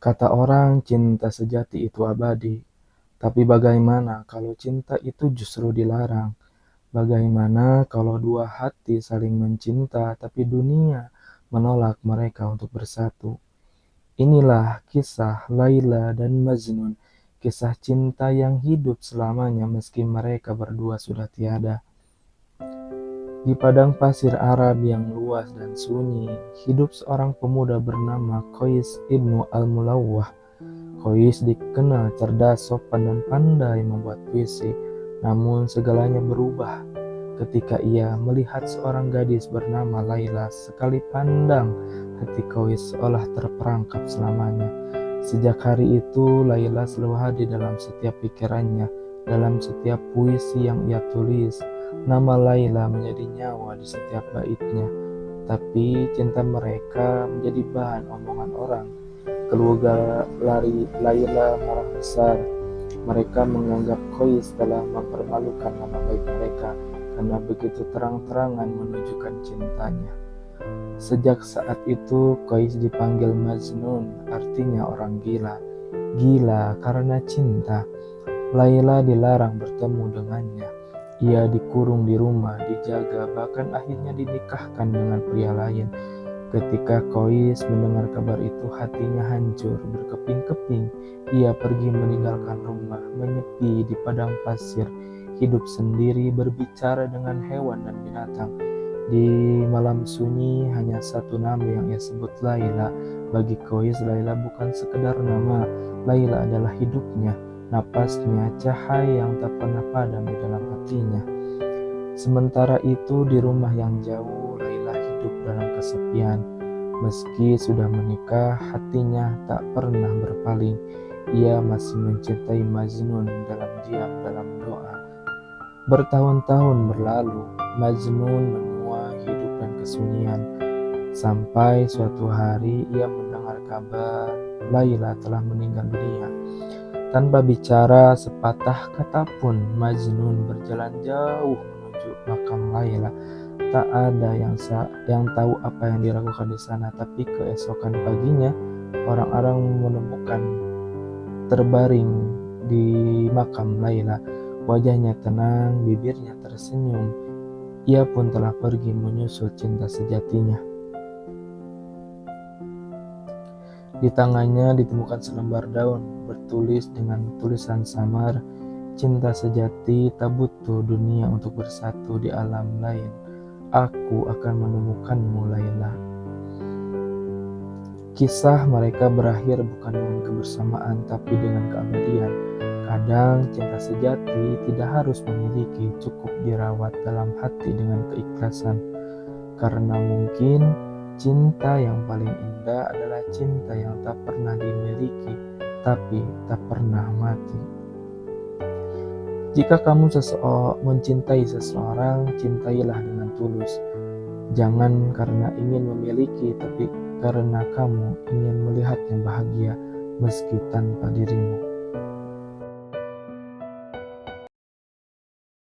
Kata orang cinta sejati itu abadi, tapi bagaimana kalau cinta itu justru dilarang? Bagaimana kalau dua hati saling mencinta tapi dunia menolak mereka untuk bersatu? Inilah kisah Laila dan Majnun, kisah cinta yang hidup selamanya meski mereka berdua sudah tiada. Di padang pasir Arab yang luas dan sunyi, hidup seorang pemuda bernama Qais ibnu al-Mulawwah. Qais dikenal cerdas, sopan, dan pandai membuat puisi. Namun segalanya berubah ketika ia melihat seorang gadis bernama Laila. Sekali pandang, hati Qais seolah terperangkap selamanya. Sejak hari itu, Laila selalu hadir dalam setiap pikirannya, dalam setiap puisi yang ia tulis. Nama Laila menjadi nyawa di setiap baitnya. Tapi cinta mereka menjadi bahan omongan orang. Keluarga Laila marah besar. Mereka menganggap Qais telah mempermalukan nama baik mereka karena begitu terang-terangan menunjukkan cintanya. Sejak saat itu Qais dipanggil Majnun, artinya orang gila. Gila karena cinta. Laila dilarang bertemu dengannya. Ia dikurung di rumah, dijaga, bahkan akhirnya dinikahkan dengan pria lain. Ketika Qais mendengar kabar itu, hatinya hancur berkeping-keping. Ia pergi meninggalkan rumah, menyepi di padang pasir, hidup sendiri, berbicara dengan hewan dan binatang. Di malam sunyi, hanya satu nama yang ia sebut, Laila. Bagi Qais, Laila bukan sekedar nama. Laila adalah hidupnya, napasnya, cahaya yang tak pernah padam di dalam hatinya. Sementara itu di rumah yang jauh, Laila hidup dalam kesepian. Meski sudah menikah, hatinya tak pernah berpaling. Ia masih mencintai Majnun dalam diam, dalam doa. Bertahun-tahun berlalu, Majnun menua hidup dan kesunyian. Sampai suatu hari ia mendengar kabar Laila telah meninggal dunia. Tanpa bicara sepatah kata pun, Majnun berjalan jauh menuju makam Laila. Tak ada yang tahu apa yang dilakukan di sana, tapi keesokan paginya orang-orang menemukan terbaring di makam Laila. Wajahnya tenang, bibirnya tersenyum. Ia pun telah pergi menyusul cinta sejatinya. Di tangannya ditemukan selembar daun bertulis dengan tulisan samar, cinta sejati tak butuh dunia untuk bersatu di alam lain. Aku akan menemukanmu, Laila. Kisah mereka berakhir bukan dengan kebersamaan tapi dengan keabadian. Kadang cinta sejati tidak harus memiliki, cukup dirawat dalam hati dengan keikhlasan. Karena mungkin cinta yang paling indah adalah cinta yang tak pernah dimiliki, tapi tak pernah mati. Jika kamu mencintai seseorang, cintailah dengan tulus. Jangan karena ingin memiliki, tapi karena kamu ingin melihatnya bahagia meski tanpa dirimu.